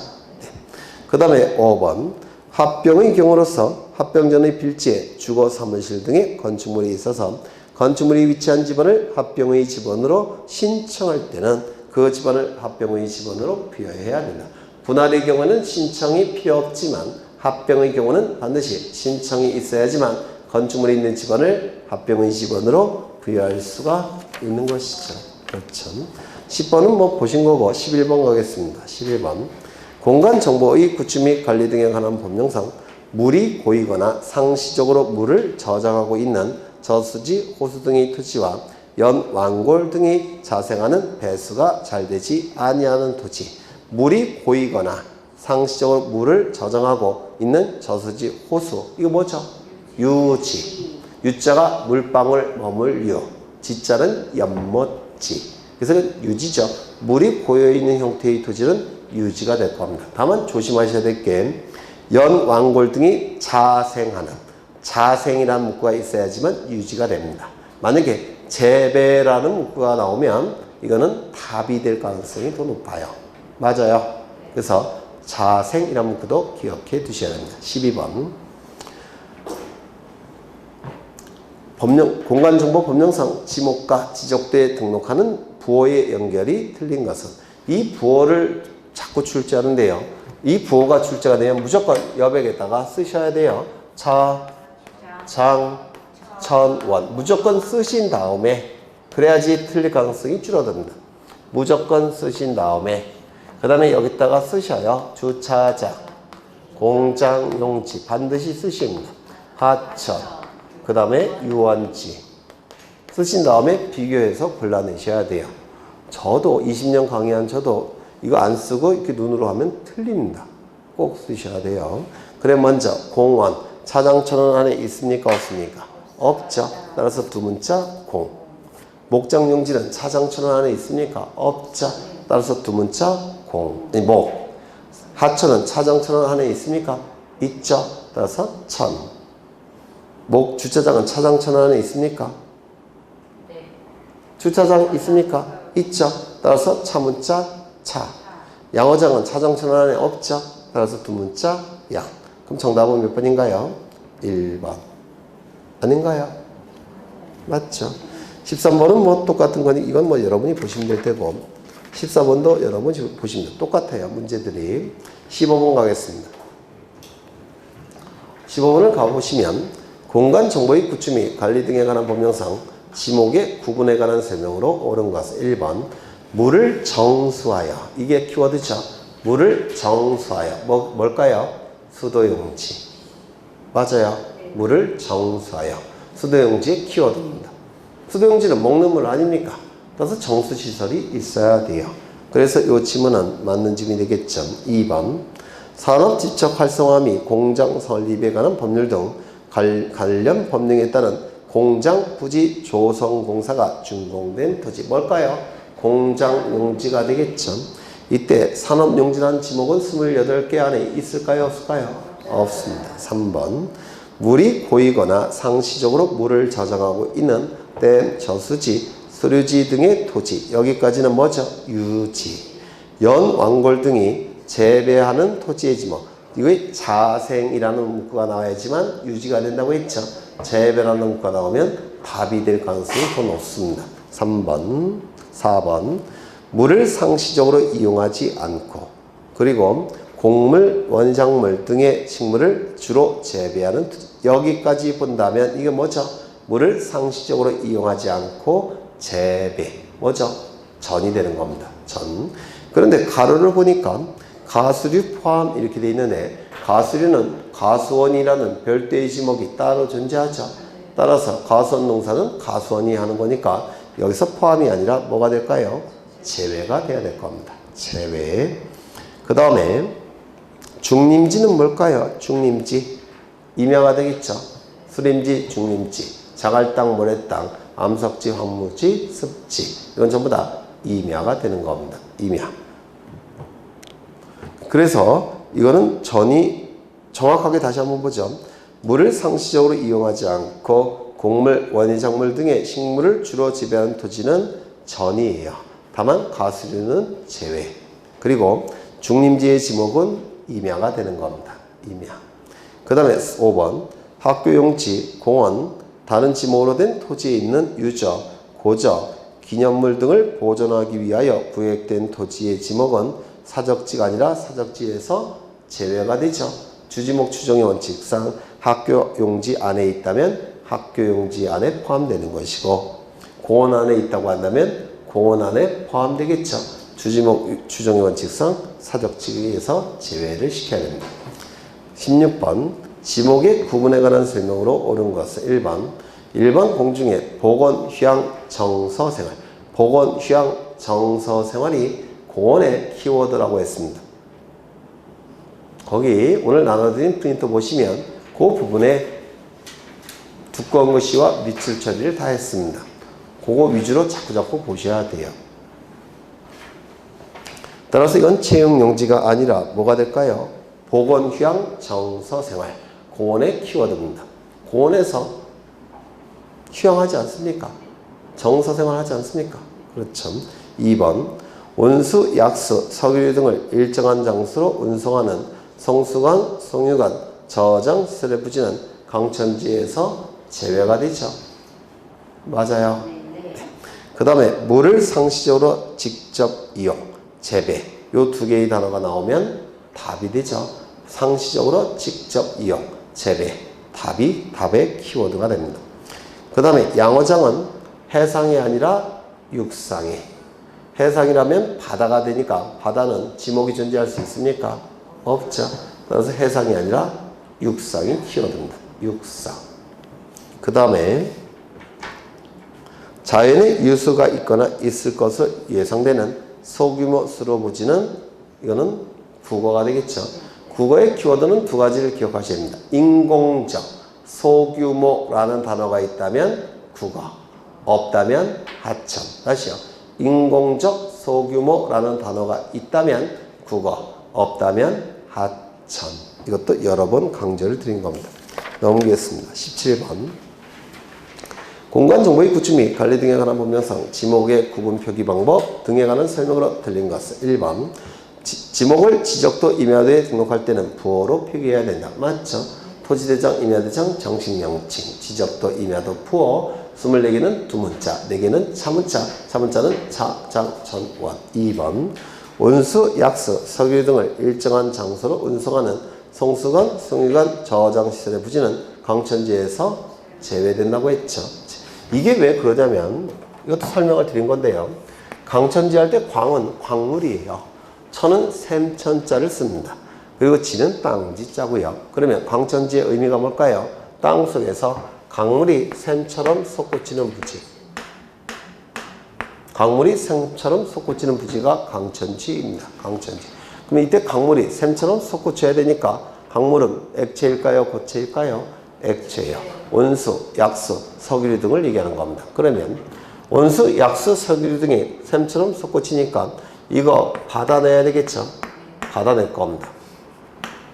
[SPEAKER 1] 그 다음에 5번. 합병의 경우로서 합병 전의 필지에 주거 사무실 등의 건축물이 있어서 건축물이 위치한 지번을 합병의 지번으로 신청할 때는 그 지번을 합병의 지번으로 부여해야 된다. 분할의 경우는 신청이 필요 없지만 합병의 경우는 반드시 신청이 있어야지만 건축물이 있는 지번을 합병의 지번으로 부여할 수가 있는 것이죠. 그렇죠. 10번은 뭐 보신 거고 11번 가겠습니다. 11번. 공간정보의 구축 및 관리 등에 관한 법령상 물이 고이거나 상시적으로 물을 저장하고 있는 저수지, 호수 등의 토지와 연완골 등이 자생하는 배수가 잘 되지 아니하는 토지, 물이 고이거나 상시적으로 물을 저장하고 있는 저수지, 호수, 이거 뭐죠? 유지. 유자가 물방울 머물 유, 지자는 연못지. 그래서 유지죠. 물이 고여있는 형태의 토지는 유지가 될 겁니다. 다만 조심하셔야 될 게 연완골 등이 자생하는, 자생이라는 문구가 있어야지만 유지가 됩니다. 만약에 재배라는 문구가 나오면 이거는 답이 될 가능성이 더 높아요. 맞아요. 그래서 자생이라는 문구도 기억해 두셔야 됩니다. 12번. 공간정보 법령상 지목과 지적대에 등록하는 부호의 연결이 틀린 것은 이 부호를 자꾸 출제하는데요. 이 부호가 출제가 되면 무조건 여백에다가 쓰셔야 돼요. 차, 장, 천, 원. 무조건 쓰신 다음에 그래야지 틀릴 가능성이 줄어듭니다. 무조건 쓰신 다음에 그 다음에 여기다가 쓰셔요. 주차장, 공장, 용지 반드시 쓰십니다. 하천, 그 다음에 유원지 쓰신 다음에 비교해서 골라내셔야 돼요. 저도 20년 강의한 저도 이거 안 쓰고 이렇게 눈으로 하면 틀립니다. 꼭 쓰셔야 돼요. 그래 먼저 공원, 차장천원 안에 있습니까? 없습니까? 없죠. 따라서 두 문자 공. 목장용지는 차장천원 안에 있습니까? 없죠. 따라서 두 문자 공. 목. 하천은 차장천원 안에 있습니까? 있죠. 따라서 천. 목 주차장은 차장천원 안에 있습니까? 주차장 있습니까? 있죠. 따라서 차문자 차. 양어장은 차장천원 안에 없죠. 따라서 두 문자 양. 그럼 정답은 몇 번인가요? 1번. 아닌가요? 맞죠? 13번은 뭐 똑같은 거니 이건 뭐 여러분이 보시면 될 테고 14번도 여러분이 보시면 돼요. 똑같아요. 문제들이. 15번 가겠습니다. 15번을 가보시면 공간정보의 구축 및 관리 등에 관한 법령상 지목의 구분에 관한 설명으로 옳은 것은 1번 물을 정수하여. 이게 키워드죠. 물을 정수하여. 뭘까요? 수도용지. 맞아요. 물을 정수하여. 수도용지의 키워드입니다. 수도용지는 먹는 물 아닙니까? 따라서 정수시설이 있어야 돼요. 그래서 이 지문은 맞는 지문이 되겠죠. 2번 산업 집적 활성화 및 공장 설립에 관한 법률 등 관련 법령에 따른 공장 부지 조성공사가 준공된 토지. 뭘까요? 공장 용지가 되겠죠. 이때 산업용지라는 지목은 28개 안에 있을까요? 없을까요? 없습니다. 3번. 물이 고이거나 상시적으로 물을 저장하고 있는 댐, 저수지, 수류지 등의 토지. 여기까지는 뭐죠? 유지. 연, 완골 등이 재배하는 토지의 지목. 이거 자생이라는 문구가 나와야지만 유지가 된다고 했죠. 재배라는 문구가 나오면 답이 될 가능성이 더 높습니다. 3번, 4번. 물을 상시적으로 이용하지 않고, 그리고 곡물, 원작물 등의 식물을 주로 재배하는 토지. 여기까지 본다면 이게 뭐죠? 물을 상시적으로 이용하지 않고 재배. 뭐죠? 전이 되는 겁니다. 전. 그런데 가로를 보니까 가수류 포함 이렇게 되어 있는데, 가수류는 가수원이라는 별도의 지목이 따로 존재하죠. 따라서 가수원 농사는 가수원이 하는 거니까 여기서 포함이 아니라 뭐가 될까요? 제외가 돼야 될 겁니다. 제외. 그 다음에 중림지는 뭘까요? 중림지. 임야가 되겠죠. 수림지, 중림지, 자갈땅, 모래땅, 암석지, 황무지, 습지. 이건 전부 다 임야가 되는 겁니다. 임야. 그래서 이거는 전이 정확하게 다시 한번 보죠. 물을 상시적으로 이용하지 않고 곡물, 원예작물 등의 식물을 주로 재배하는 토지는 전이에요. 다만 가수류는 제외. 그리고 중림지의 지목은 임야가 되는 겁니다. 임야. 그 다음에 5번. 학교 용지, 공원, 다른 지목으로 된 토지에 있는 유적, 고적, 기념물 등을 보존하기 위하여 구획된 토지의 지목은 사적지가 아니라 사적지에서 제외가 되죠. 주지목 추정의 원칙상 학교 용지 안에 있다면 학교 용지 안에 포함되는 것이고, 공원 안에 있다고 한다면 공원 안에 포함되겠죠. 주지목 추정의 원칙상 사적지에서 제외를 시켜야 됩니다. 16번. 지목의 구분에 관한 설명으로 옳은 것은 1번. 일반 공중의 보건, 휴양, 정서 생활. 보건, 휴양, 정서 생활이 공원의 키워드라고 했습니다. 거기 오늘 나눠드린 프린터 보시면 그 부분에 두꺼운 글씨와 밑줄 처리를 다 했습니다. 그거 위주로 자꾸 보셔야 돼요. 따라서 이건 체육 용지가 아니라 뭐가 될까요? 보건, 휴양, 정서 생활. 공원의 키워드입니다. 공원에서 휴양하지 않습니까? 정서 생활하지 않습니까? 그렇죠. 2번. 온수, 약수, 석유 등을 일정한 장소로 운송하는 성수관, 송유관, 저장 시설의 부지는 강천지에서 제외가 되죠. 맞아요. 네. 그 다음에 물을 상시적으로 직접 이용, 재배. 요 두 개의 단어가 나오면 답이 되죠. 상시적으로 직접 이용, 재배. 답의 키워드가 됩니다. 그 다음에 양어장은 해상이 아니라 육상이. 해상이라면 바다가 되니까 바다는 지목이 존재할 수 있습니까? 없죠. 그래서 해상이 아니라 육상이 키워드입니다. 육상. 그 다음에 자연의 유수가 있거나 있을 것으로 예상되는 소규모 수로 부지는 이거는 국어가 되겠죠. 국어의 키워드는 두 가지를 기억하셔야 됩니다. 인공적, 소규모라는 단어가 있다면 국어, 없다면 하천. 다시요. 인공적, 소규모라는 단어가 있다면 국어, 없다면 하천. 이것도 여러 번 강조를 드린 겁니다. 넘기겠습니다. 17번. 공간정보의 구축 및 관리 등에 관한 법령상 지목의 구분 표기 방법 등에 관한 설명으로 들린 것은 1번. 지목을 지적도 임야도에 등록할 때는 부호로 표기해야 된다. 맞죠? 토지대장, 임야대장, 정식명칭, 지적도, 임야도, 부호. 24개는 두문자, 4개는 차문자, 차문자는 차, 장, 전, 원. 2번. 온수, 약수, 석유 등을 일정한 장소로 운송하는 송수관, 송유관, 저장시설의 부지는 강천지에서 제외된다고 했죠. 이게 왜 그러냐면 이것도 설명을 드린 건데요. 강천지 할 때 광은 광물이에요. 천은 샘천자를 씁니다. 그리고 지는 땅지자고요. 그러면 강천지의 의미가 뭘까요? 땅 속에서 강물이 샘처럼 솟구치는 부지. 강물이 샘처럼 솟구치는 부지가 강천지입니다. 강천지. 그럼 이때 강물이 샘처럼 솟구쳐야 되니까 강물은 액체일까요? 고체일까요? 액체예요. 온수, 약수, 석유류 등을 얘기하는 겁니다. 그러면 온수, 약수, 석유류 등이 샘처럼 솟구치니까 이거 받아내야 되겠죠? 받아낼 겁니다.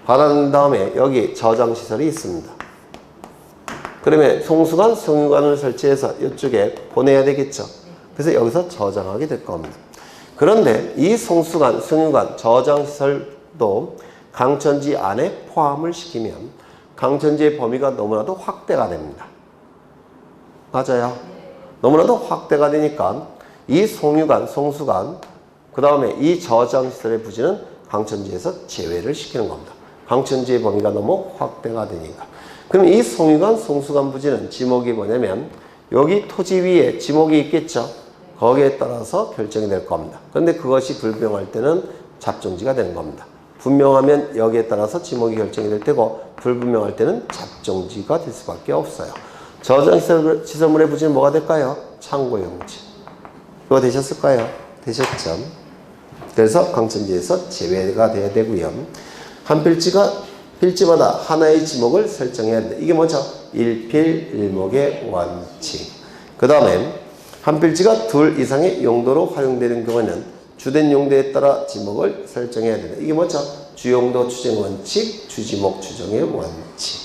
[SPEAKER 1] 받아낸 다음에 여기 저장시설이 있습니다. 그러면 송수관, 송유관을 설치해서 이쪽에 보내야 되겠죠? 그래서 여기서 저장하게 될 겁니다. 그런데 이 송수관, 송유관, 저장시설도 강천지 안에 포함을 시키면 강천지의 범위가 너무나도 확대가 됩니다. 맞아요? 너무나도 확대가 되니까 이 송유관, 송수관, 그 다음에 이 저장시설의 부지는 강천지에서 제외를 시키는 겁니다. 강천지의 범위가 너무 확대가 되니까. 그럼 이 송유관, 송수관 부지는 지목이 뭐냐면 여기 토지 위에 지목이 있겠죠? 거기에 따라서 결정이 될 겁니다. 그런데 그것이 불분명할 때는 잡종지가 되는 겁니다. 분명하면 여기에 따라서 지목이 결정이 될 테고 불분명할 때는 잡종지가 될 수밖에 없어요. 저장시설물의 부지는 뭐가 될까요? 창고용지. 이거 되셨을까요? 되셨죠? 그래서 강천지에서 제외가 돼야 되고요. 한 필지마다 하나의 지목을 설정해야 된다. 이게 뭐죠? 일필일목의 원칙. 그 다음에 한 필지가 둘 이상의 용도로 활용되는 경우에는 주된 용도에 따라 지목을 설정해야 된다. 이게 뭐죠? 주용도 추정 원칙, 주지목 추정의 원칙.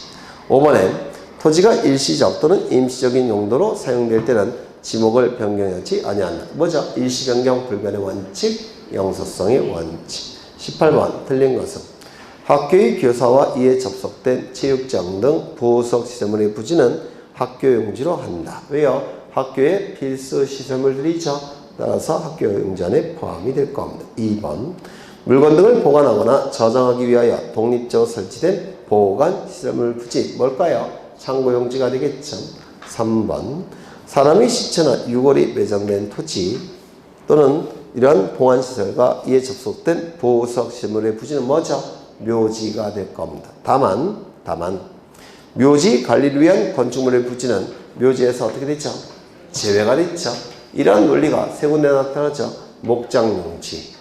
[SPEAKER 1] 5번에 토지가 일시적 또는 임시적인 용도로 사용될 때는 지목을 변경하지 아니한다. 뭐죠? 일시 변경 불변의 원칙, 영소성의 원칙. 18번 틀린 것은 학교의 교사와 이에 접속된 체육장 등 부속 시설물의 부지는 학교 용지로 한다. 왜요? 학교의 필수 시설물들이죠. 따라서 학교 용지 안에 포함이 될 겁니다. 2번 물건 등을 보관하거나 저장하기 위하여 독립적으로 설치된 보관 시설물 부지 뭘까요? 창고 용지가 되겠죠. 3번 사람의 시체나 유골이 매장된 토지 또는 이러한 보관시설과 이에 접속된 부속 시설물의 부지는 뭐죠? 묘지가 될 겁니다. 다만 묘지 관리를 위한 건축물의 부지는 묘지에서 어떻게 됐죠? 제외가 됐죠. 이러한 논리가 세 군데 나타나죠. 목장용지,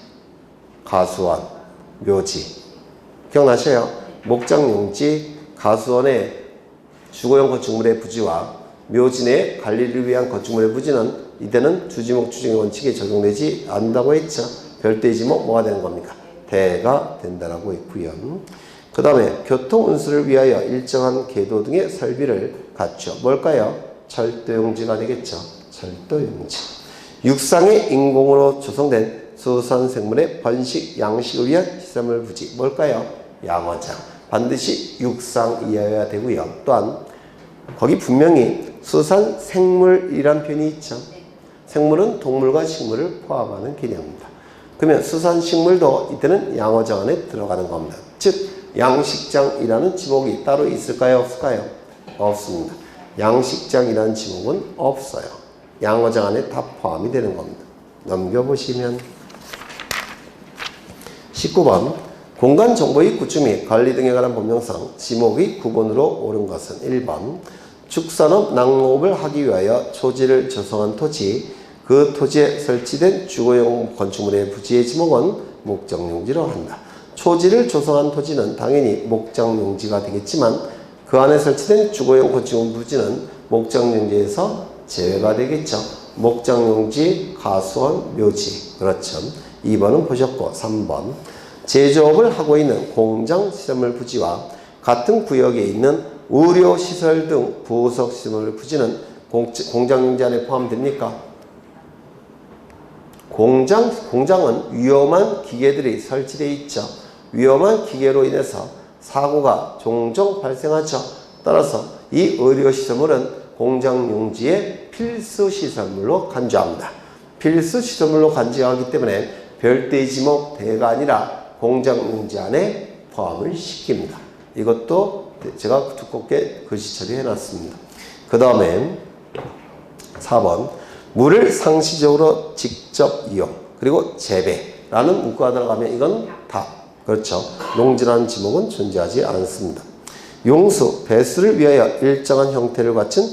[SPEAKER 1] 가수원, 묘지. 기억나셔요? 목장용지, 가수원의 주거용 건축물의 부지와 묘지 내 관리를 위한 건축물의 부지는 이때는 주지목 추정의 원칙에 적용되지 않는다고 했죠. 별도의 지목 뭐가 되는 겁니까? 대가 된다라고 했고요. 그 다음에 교통운수를 위하여 일정한 궤도 등의 설비를 갖춰 뭘까요? 철도용지가 되겠죠. 철도용지. 육상의 인공으로 조성된 수산생물의 번식, 양식을 위한 시설물 부지 뭘까요? 양어장. 반드시 육상이어야 되고요. 또한 거기 분명히 수산생물이란 표현이 있죠. 생물은 동물과 식물을 포함하는 개념입니다. 그러면 수산식물도 이때는 양어장 안에 들어가는 겁니다. 즉 양식장이라는 지목이 따로 있을까요? 없을까요? 없습니다. 양식장이라는 지목은 없어요. 양어장 안에 다 포함이 되는 겁니다. 넘겨보시면 19번 공간정보의 구축 및 관리 등에 관한 법령상 지목의 구분으로 옳은 것은 1번 축산업, 낙농업을 하기 위하여 초지를 조성한 토지, 그 토지에 설치된 주거용 건축물의 부지의 지목은 목장용지로 한다. 초지를 조성한 토지는 당연히 목장용지가 되겠지만 그 안에 설치된 주거용 건축물 부지는 목장용지에서 제외가 되겠죠. 목장용지, 가수원, 묘지. 그렇죠. 2번은 보셨고 3번 제조업을 하고 있는 공장시설물 부지와 같은 구역에 있는 의료시설 등 부속시설 부지는 공장용지 안에 포함됩니까? 공장은 위험한 기계들이 설치되어 있죠. 위험한 기계로 인해서 사고가 종종 발생하죠. 따라서 이 의료시설물은 공장용지의 필수시설물로 간주합니다. 필수시설물로 간주하기 때문에 별도의 지목 대가 아니라 공장용지 안에 포함을 시킵니다. 이것도 제가 두껍게 글씨 처리해 놨습니다. 그 다음에 4번 물을 상시적으로 직접 이용 그리고 재배라는 문구가 들어가면 이건 다 그렇죠. 농지라는 지목은 존재하지 않습니다. 용수, 배수를 위하여 일정한 형태를 갖춘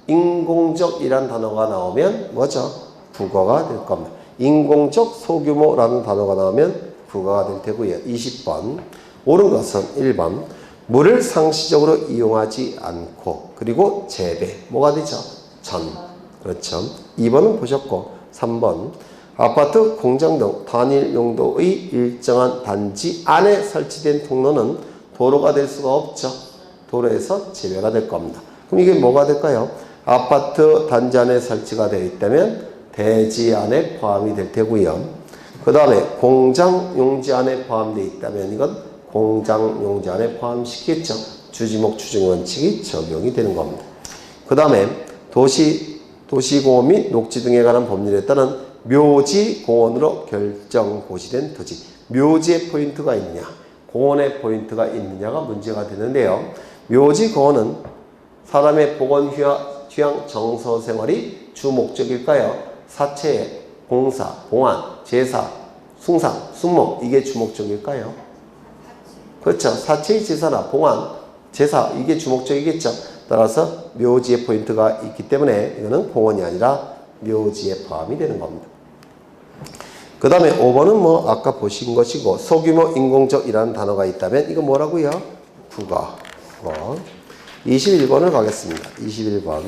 [SPEAKER 1] 인공적이란 단어가 나오면 뭐죠? 국어가 될 겁니다. 인공적 소규모라는 단어가 나오면 부가가 될 테고요. 20번 옳은 것은 1번 물을 상시적으로 이용하지 않고 그리고 재배 뭐가 되죠? 전. 그렇죠. 2번은 보셨고 3번 아파트, 공장 등 단일 용도의 일정한 단지 안에 설치된 통로는 도로가 될 수가 없죠. 도로에서 재배가 될 겁니다. 그럼 이게 뭐가 될까요? 아파트 단지 안에 설치가 되어 있다면 대지 안에 포함이 될 테고요. 그 다음에 공장 용지 안에 포함되어 있다면 이건 공장 용지 안에 포함시키겠죠. 주지목 추정 원칙이 적용이 되는 겁니다. 그 다음에 도시공원 및 녹지 등에 관한 법률에 따른 묘지공원으로 결정고시된 토지. 묘지에 포인트가 있느냐, 공원에 포인트가 있느냐가 문제가 되는데요. 묘지공원은 사람의 복원 휴양 정서 생활이 주 목적일까요? 사체, 공사, 봉안, 제사, 숭상, 순목 이게 주 목적일까요? 그렇죠. 사체의 제사나 봉안, 제사 이게 주 목적이겠죠. 따라서 묘지에 포인트가 있기 때문에 이거는 공원이 아니라 묘지에 포함이 되는 겁니다. 그 다음에 5번은 뭐 아까 보신 것이고 소규모 인공적이라는 단어가 있다면 이거 뭐라고요? 부가. 21번을 가겠습니다. 21번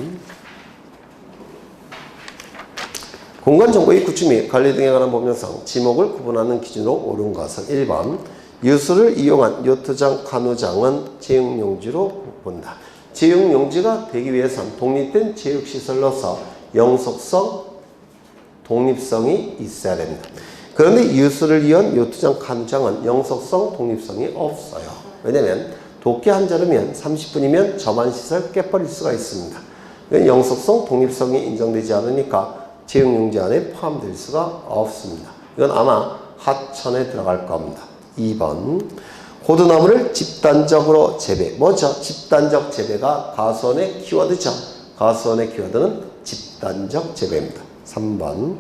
[SPEAKER 1] 공간정보의 구축 및 관리 등에 관한 법령상 지목을 구분하는 기준으로 옳은 것은 1번 유수를 이용한 요트장, 카누장은 제육용지로 본다. 제육용지가 되기 위해선 독립된 제육시설로서 영속성, 독립성이 있어야 됩니다. 그런데 유수를 이용한 요트장, 카누장은 영속성, 독립성이 없어요. 왜냐하면 도끼 한 자루면 30분이면 저반시설 깨버릴 수가 있습니다. 영속성, 독립성이 인정되지 않으니까 제육용지 안에 포함될 수가 없습니다. 이건 아마 하천에 들어갈 겁니다. 2번 고두나무를 집단적으로 재배. 뭐죠? 집단적 재배가 가수원의 키워드죠. 가수원의 키워드는 집단적 재배입니다. 3번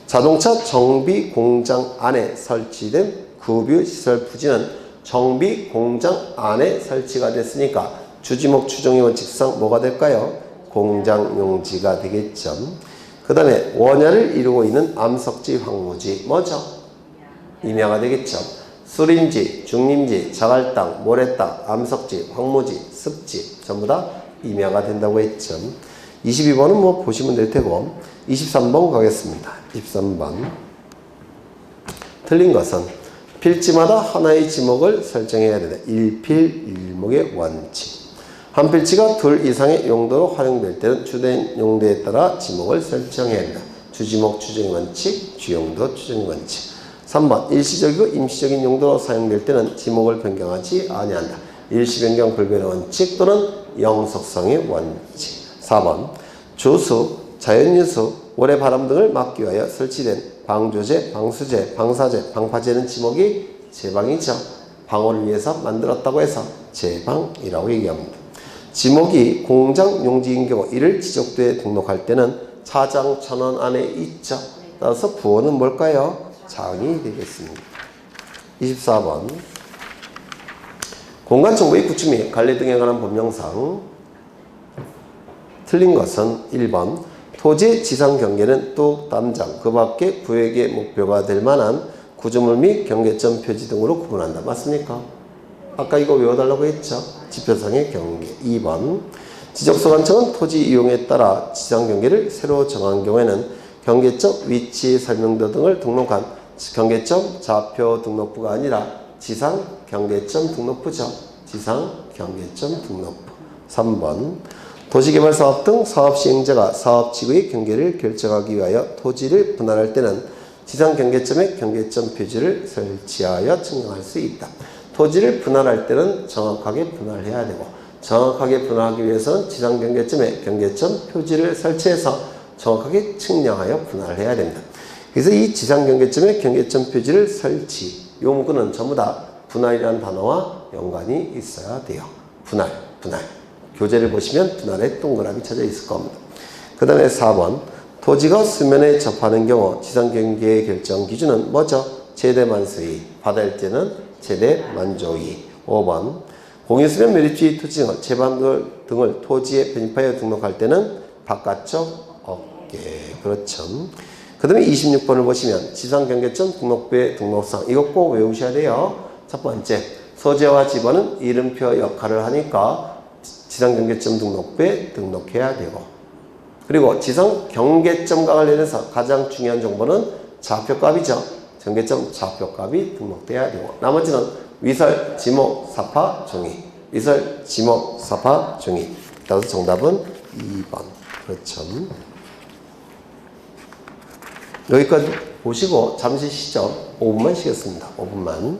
[SPEAKER 1] 자동차 정비 공장 안에 설치된 급유시설 부지는 정비 공장 안에 설치가 됐으니까 주지목 추정의 원칙상 뭐가 될까요? 공장 용지가 되겠죠. 그 다음에 원야를 이루고 있는 암석지, 황무지 뭐죠? 임야가 되겠죠. 수림지, 중림지, 자갈땅, 모래땅, 암석지, 황무지, 습지 전부 다 임야가 된다고 했죠. 22번은 뭐 보시면 될 테고 23번 가겠습니다. 23번 틀린 것은 필지마다 하나의 지목을 설정해야 된다. 일필일목의 원칙. 한 필지가 둘 이상의 용도로 활용될 때는 주된 용도에 따라 지목을 설정해야 한다. 주지목 추정의 원칙, 주용도 추정의 원칙. 3번 일시적이고 임시적인 용도로 사용될 때는 지목을 변경하지 아니한다. 일시변경 불변의 원칙 또는 영속성의 원칙. 4번 조수, 자연유수, 모래바람 등을 막기 위하여 설치된 방조제, 방수제, 방사제, 방파제는 지목이 제방이죠. 방어를 위해서 만들었다고 해서 제방이라고 얘기합니다. 지목이 공장 용지인 경우 이를 지적도에 등록할 때는 차장 천원 안에 있죠. 따라서 부호는 뭘까요? 장이 되겠습니다. 24번 공간정보의 구축 및 관리 등에 관한 법령상 틀린 것은 1번 토지의 지상 경계는 뚝, 담장, 그 밖에 구획의 목표가 될 만한 구조물 및 경계점 표지 등으로 구분한다. 맞습니까? 아까 이거 외워달라고 했죠. 지표상의 경계. 2번 지적소관청은 토지 이용에 따라 지상 경계를 새로 정한 경우에는 경계점 위치 설명도 등을 등록한 경계점 좌표 등록부가 아니라 지상 경계점 등록부죠. 지상 경계점 등록부. 3번 도시개발사업 등 사업 시행자가 사업지구의 경계를 결정하기 위하여 토지를 분할할 때는 지상 경계점에 경계점 표지를 설치하여 측정할 수 있다. 토지를 분할할 때는 정확하게 분할해야 되고 정확하게 분할하기 위해서는 지상 경계점에 경계점 표지를 설치해서 정확하게 측량하여 분할해야 됩니다. 그래서 이 지상 경계점에 경계점 표지를 설치 용구는 전부 다 분할이라는 단어와 연관이 있어야 돼요. 분할. 교재를 보시면 분할에 동그라미 쳐져 있을 겁니다. 그 다음에 4번 토지가 수면에 접하는 경우 지상 경계의 결정 기준은 뭐죠? 최대 만수위, 바다일 때는 최대 만조위. 5번 공유수면 매립지 토지 등을 제반 등을 토지에 편입하여 등록할 때는 바깥쪽 어깨. 그렇죠. 그 그 다음에 26번을 보시면 지상경계점 등록부의 등록상 이거 꼭 외우셔야 돼요. 첫 번째, 소재와 지번은 이름표 역할을 하니까 지상경계점 등록부에 등록해야 되고, 그리고 지상경계점과 관련해서 가장 중요한 정보는 좌표값이죠. 경계점 좌표값이 등록돼야 되고, 나머지는 위설, 지목, 사파, 종이. 위설, 지목, 사파, 종이. 따라서 정답은 2번. 그렇죠. 여기까지 보시고 잠시 쉬죠. 5분만 쉬겠습니다. 5분만.